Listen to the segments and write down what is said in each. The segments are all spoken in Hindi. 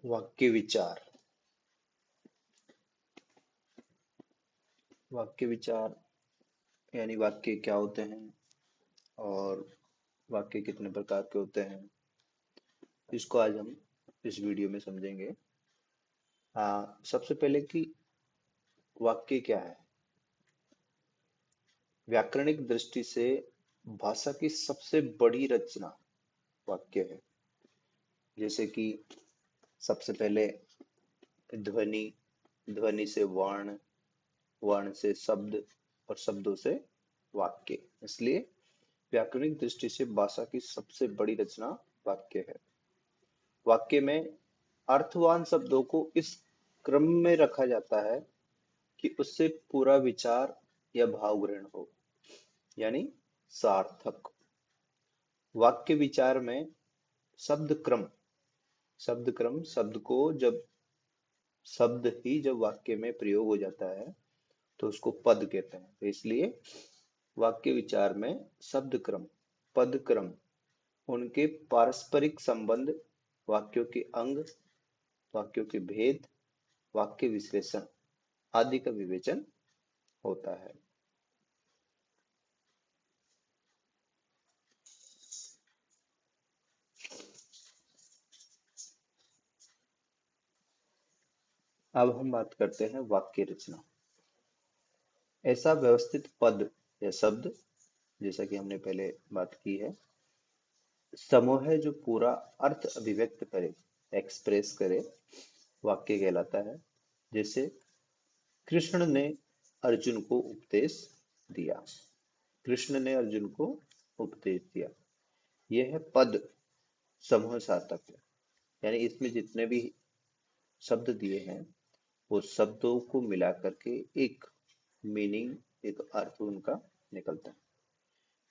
वाक्य विचार। वाक्य विचार यानी वाक्य क्या होते हैं और वाक्य कितने प्रकार के होते हैं, इसको आज हम इस वीडियो में समझेंगे। सबसे पहले कि वाक्य क्या है। व्याकरणिक दृष्टि से भाषा की सबसे बड़ी रचना वाक्य है। जैसे कि सबसे पहले ध्वनि, ध्वनि से वर्ण, वर्ण से शब्द और शब्दों से वाक्य। इसलिए व्याकरणिक दृष्टि से भाषा की सबसे बड़ी रचना वाक्य है। वाक्य में अर्थवान शब्दों को इस क्रम में रखा जाता है कि उससे पूरा विचार या भाव ग्रहण हो, यानी सार्थक। वाक्य विचार में शब्द क्रम, शब्द क्रम शब्द को जब शब्द ही जब वाक्य में प्रयोग हो जाता है तो उसको पद कहते हैं। तो इसलिए वाक्य विचार में शब्द क्रम, पद क्रम, उनके पारस्परिक संबंध, वाक्यों के अंग, वाक्यों के भेद, वाक्य विश्लेषण आदि का विवेचन होता है। अब हम बात करते हैं वाक्य रचना। ऐसा व्यवस्थित पद या शब्द, जैसा कि हमने पहले बात की है, समूह है जो पूरा अर्थ अभिव्यक्त करे, एक्सप्रेस करे, वाक्य कहलाता है। जैसे कृष्ण ने अर्जुन को उपदेश दिया। कृष्ण ने अर्जुन को उपदेश दिया। यह है पद समूह सार्थक है। यानी इसमें जितने भी शब्द दिए हैं वो शब्दों को मिला करके एक मीनिंग, एक अर्थ उनका निकलता है।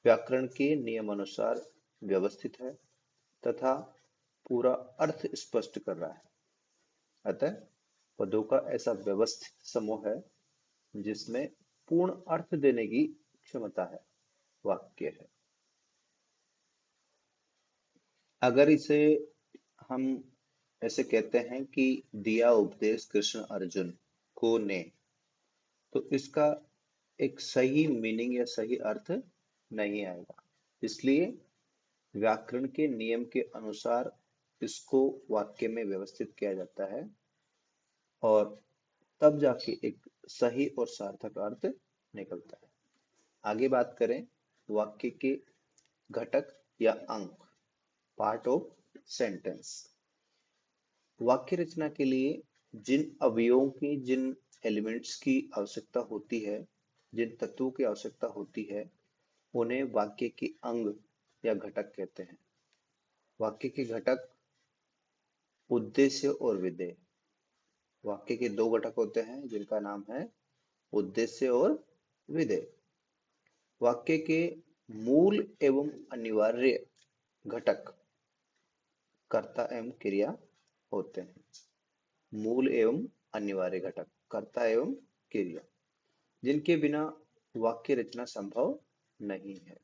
व्याकरण के नियम अनुसार व्यवस्थित है तथा पूरा अर्थ स्पष्ट कर रहा है। अतः पदों का ऐसा व्यवस्थित समूह है जिसमें पूर्ण अर्थ देने की क्षमता है, वाक्य है। अगर इसे हम ऐसे कहते हैं कि दिया उपदेश कृष्ण अर्जुन को ने, तो इसका एक सही मीनिंग या सही अर्थ नहीं आएगा। इसलिए व्याकरण के नियम के अनुसार इसको वाक्य में व्यवस्थित किया जाता है और तब जाके एक सही और सार्थक अर्थ निकलता है। आगे बात करें वाक्य के घटक या अंग, पार्ट ऑफ सेंटेंस। वाक्य रचना के लिए जिन अवयवों की, जिन एलिमेंट्स की आवश्यकता होती है, जिन तत्वों की आवश्यकता होती है, उन्हें वाक्य के अंग या घटक कहते हैं। वाक्य के घटक उद्देश्य और विधेय। वाक्य के दो घटक होते हैं जिनका नाम है उद्देश्य और विधेय। वाक्य के मूल एवं अनिवार्य घटक कर्ता एवं क्रिया होते हैं। मूल एवं अनिवार्य घटक कर्ता एवं क्रिया, जिनके बिना वाक्य रचना संभव नहीं है।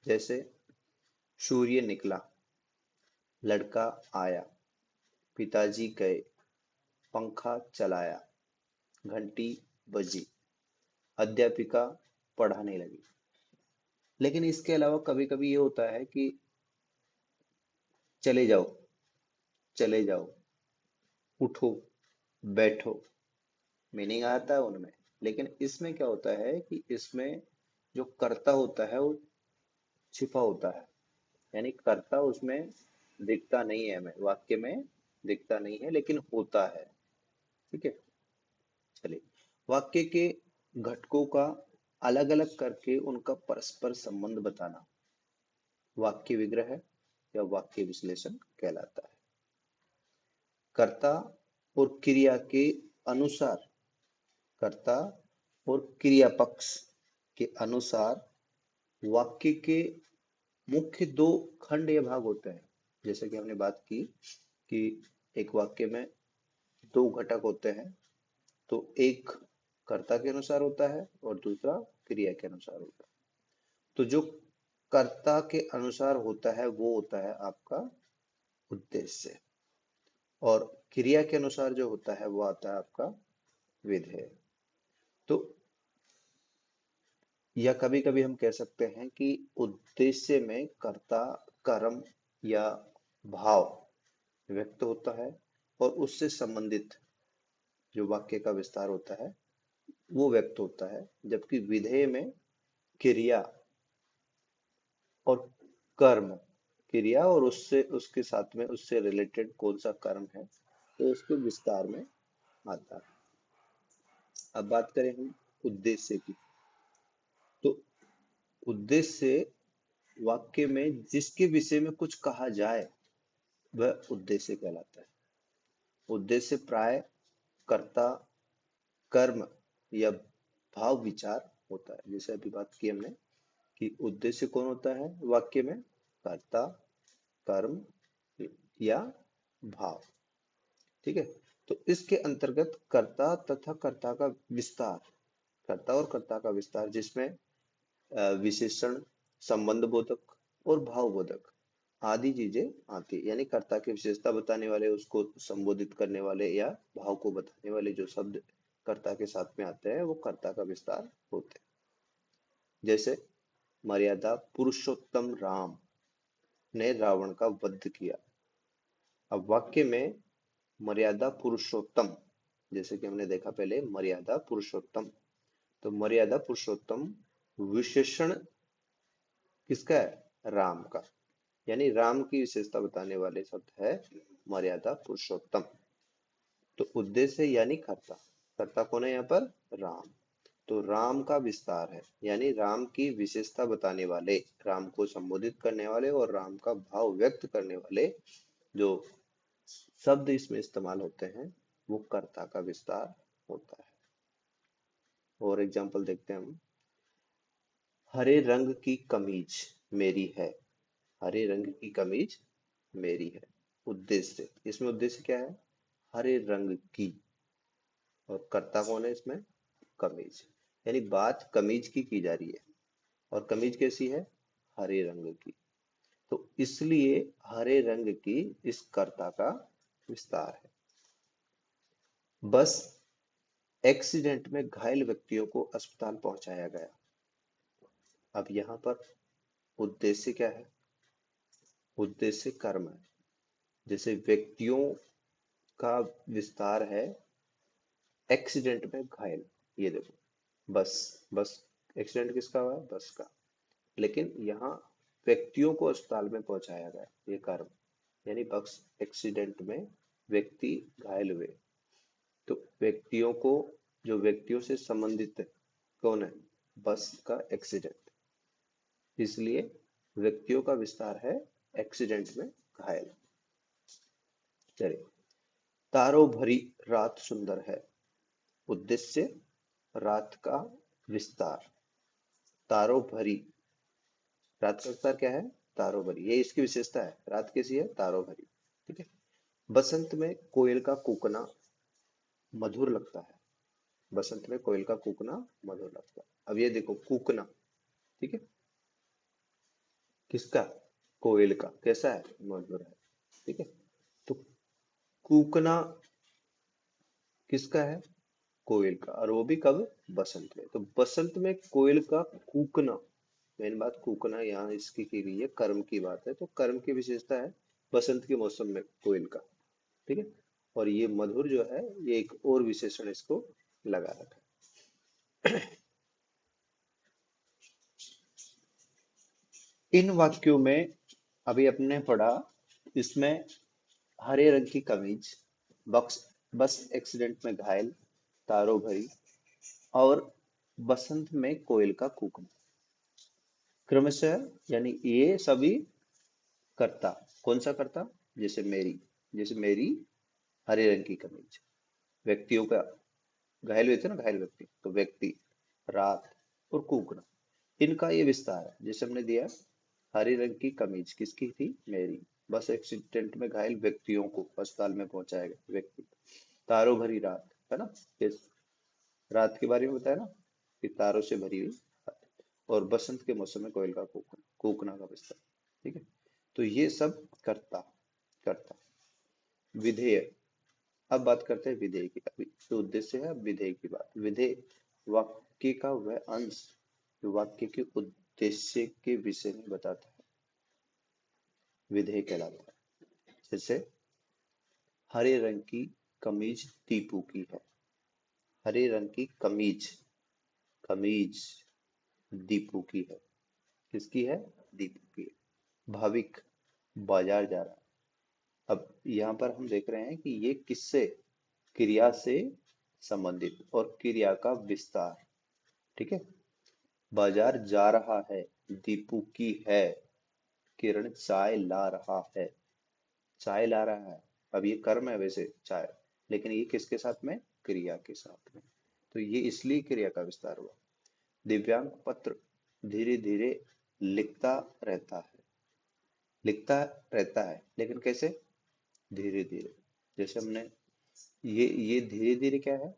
जैसे सूर्य निकला, लड़का आया, पिताजी गए, पंखा चलाया, घंटी बजी, अध्यापिका पढ़ाने लगी। लेकिन इसके अलावा कभी कभी ये होता है कि चले जाओ, चले जाओ, उठो, बैठो, मीनिंग आता है उनमें। लेकिन इसमें क्या होता है कि इसमें जो कर्ता होता है वो छिपा होता है, यानी कर्ता उसमें दिखता नहीं है, हमें वाक्य में दिखता नहीं है लेकिन होता है। ठीक है, चलिए। वाक्य के घटकों का अलग अलग करके उनका परस्पर संबंध बताना वाक्य विग्रह या वाक्य विश्लेषण कहलाता है। कर्ता और क्रिया के अनुसार, कर्ता और क्रिया पक्ष के अनुसार वाक्य के मुख्य दो खंड या भाग होते हैं। जैसे कि हमने बात की कि एक वाक्य में दो घटक होते हैं, तो एक कर्ता के अनुसार होता है और दूसरा क्रिया के अनुसार होता है। तो जो कर्ता के अनुसार होता है वो होता है आपका उद्देश्य, और क्रिया के अनुसार जो होता है वो आता है आपका विधेय। तो या कभी कभी हम कह सकते हैं कि उद्देश्य में कर्ता, कर्म या भाव व्यक्त होता है, और उससे संबंधित जो वाक्य का विस्तार होता है वो व्यक्त होता है। जबकि विधेय में क्रिया और कर्म, क्रिया और उससे उसके साथ में उससे रिलेटेड कौन सा कर्म है तो उसके विस्तार में आता है। अब बात करें हम उद्देश्य की, तो उद्देश्य वाक्य में जिसके विषय में कुछ कहा जाए वह उद्देश्य कहलाता है। उद्देश्य प्राय कर्ता, कर्म या भाव विचार होता है। जैसे अभी बात की हमने कि उद्देश्य कौन होता है वाक्य में, कर्ता, कर्म या भाव। ठीक है। तो इसके अंतर्गत कर्ता तथा कर्ता का विस्तार, कर्ता और कर्ता का विस्तार जिसमें विशेषण, संबंध बोधक और भाव बोधक आदि चीजें आती है। यानी कर्ता की विशेषता बताने वाले, उसको संबोधित करने वाले या भाव को बताने वाले जो शब्द कर्ता के साथ में आते हैं वो कर्ता का विस्तार होते हैं। जैसे मर्यादा पुरुषोत्तम राम ने रावण का वध किया। अब वाक्य में मर्यादा पुरुषोत्तम, जैसे कि हमने देखा पहले मर्यादा पुरुषोत्तम, तो मर्यादा पुरुषोत्तम विशेषण किसका है, राम का। यानी राम की विशेषता बताने वाले शब्द है मर्यादा पुरुषोत्तम। तो उद्देश्य यानी कर्ता, कर्ता कौन है यहाँ पर, राम। तो राम का विस्तार है, यानी राम की विशेषता बताने वाले, राम को संबोधित करने वाले और राम का भाव व्यक्त करने वाले जो शब्द इसमें इस्तेमाल होते हैं वो कर्ता का विस्तार होता है। और एग्जांपल देखते हैं हम। हरे रंग की कमीज मेरी है, हरे रंग की कमीज मेरी है। उद्देश्य, इसमें उद्देश्य क्या है, हरे रंग की, और कर्ता कौन है इसमें, कमीज। यानी बात कमीज की जा रही है, और कमीज कैसी है, हरे रंग की। तो इसलिए हरे रंग की इस कर्ता का विस्तार है। बस एक्सीडेंट में घायल व्यक्तियों को अस्पताल पहुंचाया गया। अब यहाँ पर उद्देश्य क्या है, उद्देश्य कर्म है। जैसे व्यक्तियों का विस्तार है एक्सीडेंट में घायल। ये देखो बस, बस एक्सीडेंट किसका हुआ है, बस का। लेकिन यहाँ व्यक्तियों को अस्पताल में पहुंचाया गया, ये कर्म। यानी बस एक्सीडेंट में व्यक्ति घायल हुए, तो व्यक्तियों को, जो व्यक्तियों से संबंधित है कौन है, बस का एक्सीडेंट, इसलिए व्यक्तियों का विस्तार है एक्सीडेंट में घायल। चलिए, तारों भरी रात सुंदर है। उद्देश्य रात का विस्तार, तारों भरी, रात का विस्तार क्या है, तारों भरी, ये इसकी विशेषता है, रात कैसी है, तारों भरी। ठीक है। बसंत में कोयल का कूकना मधुर लगता है, बसंत में कोयल का कूकना मधुर लगता है। अब ये देखो कूकना, ठीक है, किसका, कोयल का, कैसा है, मधुर है। ठीक है। तो कूकना किसका है, कोयल का, और वो भी कब, बसंत में। तो बसंत में कोयल का कूकना, मेन बात कूकना यहाँ इसकी की गई है, कर्म की बात है, तो कर्म की विशेषता है बसंत के मौसम में कोयल का। ठीक है। और ये मधुर जो है ये एक और विशेषण इसको लगा रखा है। इन वाक्यों में अभी अपने पढ़ा, इसमें हरे रंग की कमीज, बक्स, बस एक्सीडेंट में घायल, तारों भरी और बसंत में कोयल का कूकना, क्रमशः, यानी ये सभी कर्ता, कौन सा कर्ता, जैसे मेरी, जैसे मेरी हरे रंग की कमीज, व्यक्तियों का, घायल हुए थे ना, घायल व्यक्ति, तो व्यक्ति, रात और कूकना, इनका ये विस्तार है। जैसे हमने दिया हरे रंग की कमीज किसकी थी, मेरी, बस एक्सीडेंट में घायल व्यक्तियों को अस्पताल में पहुंचाया गया, व्यक्ति, तारों भरी रात, है ना, इस रात के बारे में बताया ना कि तारों से भरी हुई रात, और बसंत के मौसम में कोयल का कूकना, कूकना का विस्तार। ठीक है। तो ये सब कर्ता, कर्ता, विधेय, अब बात करते हैं विधेय की। अभी जो उद्देश्य है, अब विधेय की बात। विधेय वाक्य का वह अंश जो वाक्य के उद्देश्य के विषय में बताता है, विधेय कहलाता है। जैसे हरे रंग की कमीज दीपू की है। हरे रंग की कमीज, कमीज दीपू की है। किसकी है? दीपू की है। भाविक बाजार जा रहा है। अब यहाँ पर हम देख रहे हैं कि ये किससे, क्रिया से संबंधित और क्रिया का विस्तार। ठीक है। बाजार जा रहा है, दीपू की है, किरण चाय ला रहा है। चाय ला रहा है, अब ये कर्म है वैसे चाय, लेकिन ये किसके साथ में? क्रिया के साथ में। तो ये इसलिए क्रिया का विस्तार हुआ। दिव्यांग पत्र धीरे धीरे लिखता रहता है। लिखता रहता है लेकिन कैसे? धीरे धीरे। जैसे हमने ये धीरे धीरे क्या है?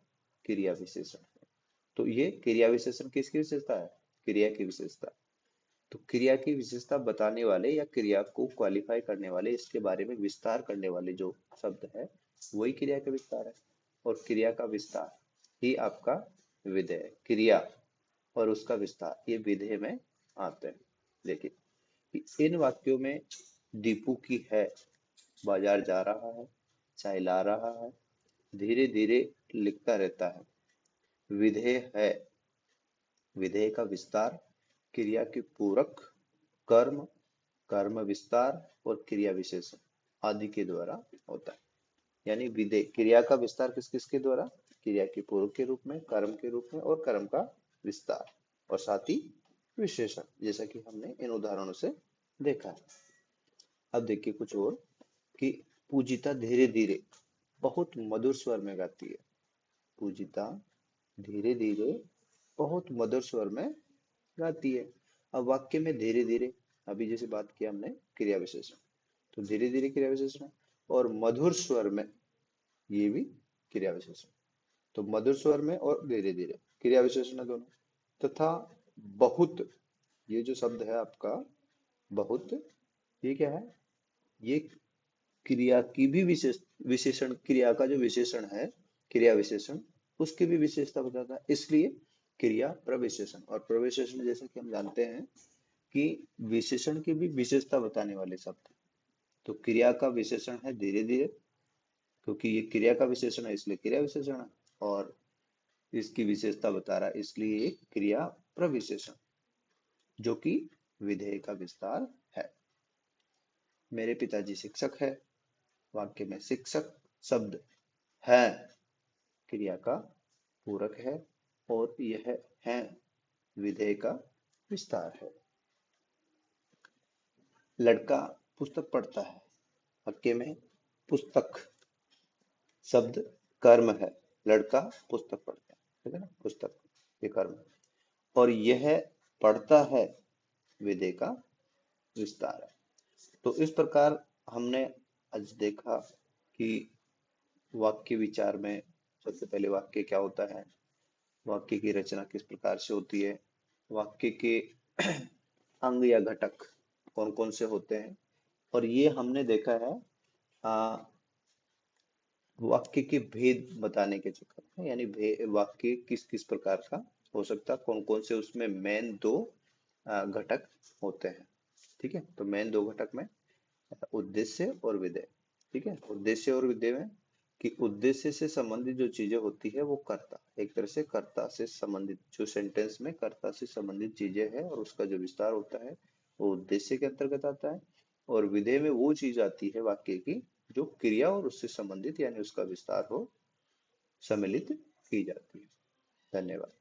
क्रिया विशेषण है। तो ये क्रिया विशेषण किसकी विशेषता है? क्रिया की विशेषता। तो क्रिया की विशेषता बताने वाले या क्रिया को क्वालिफाई करने वाले, इसके बारे में विस्तार करने वाले जो शब्द है, वही क्रिया का विस्तार है। और क्रिया का विस्तार ही आपका विधेय है। क्रिया और उसका विस्तार ये विधेय में आते हैं। देखिए कि इन वाक्यों में दीपू की है, बाजार जा रहा है, चाय ला रहा है, धीरे धीरे लिखता रहता है, विधेय है। विधेय का विस्तार क्रिया के पूरक, कर्म, कर्म विस्तार और क्रिया विशेषण आदि के द्वारा होता है। यानी विधेय क्रिया का विस्तार किस किस के द्वारा? क्रिया के पूरक के रूप में, कर्म के रूप में और कर्म का विस्तार, और साथ ही विशेषण, जैसा कि हमने इन उदाहरणों से देखा है। अब देखिए कुछ और कि पूजिता धीरे धीरे बहुत मधुर स्वर में गाती है। पूजिता धीरे धीरे बहुत मधुर स्वर में गाती है। अब वाक्य में धीरे धीरे, अभी जैसे बात किया हमने क्रिया विशेषण, तो धीरे धीरे क्रिया विशेषण है, और मधुर स्वर में ये भी क्रिया विशेषण। तो मधुर स्वर में और धीरे धीरे क्रिया विशेषण है दोनों। तथा बहुत, ये जो शब्द है आपका बहुत, ये क्या है? ये क्रिया की भी विशेषण, क्रिया का जो विशेषण है, क्रिया विशेषण, उसकी भी विशेषता बताता है। इसलिए क्रिया प्रविशेषण, और प्रविशेषण जैसे कि हम जानते हैं कि विशेषण की भी विशेषता बताने वाले शब्द। तो क्रिया का विशेषण है धीरे धीरे, क्योंकि ये क्रिया का विशेषण है इसलिए क्रिया विशेषण है, और इसकी विशेषता बता रहा है इसलिए ये क्रिया प्रविशेषण, जो कि विधेय का विस्तार है। मेरे पिताजी शिक्षक है। वाक्य में शिक्षक शब्द है क्रिया का पूरक है, और यह है विधेय का विस्तार है। लड़का पुस्तक पढ़ता है। वाक्य में पुस्तक शब्द कर्म है। लड़का पुस्तक पढ़ता है, ठीक है ना? पुस्तक ये कर्म है, और यह पढ़ता है विधेय का विस्तार है। तो इस प्रकार हमने आज देखा कि वाक्य विचार में सबसे पहले वाक्य क्या होता है, वाक्य की रचना किस प्रकार से होती है, वाक्य के अंग या घटक कौन कौन से होते हैं, और ये हमने देखा है वाक्य के भेद बताने के चक्कर में। यानी वाक्य किस किस प्रकार का हो सकता है, कौन कौन से उसमें मेन दो घटक होते हैं। ठीक है। तो मेन दो घटक में उद्देश्य और विधेय। ठीक है। उद्देश्य और विधेय में कि उद्देश्य से संबंधित जो चीजें होती है वो कर्ता, एक तरह से कर्ता से संबंधित जो सेंटेंस में कर्ता से संबंधित चीजें हैं और उसका जो विस्तार होता है वो उद्देश्य के अंतर्गत आता है। और विधेय में वो चीज आती है वाक्य की जो क्रिया और उससे संबंधित यानी उसका विस्तार हो, सम्मिलित की जाती है। धन्यवाद।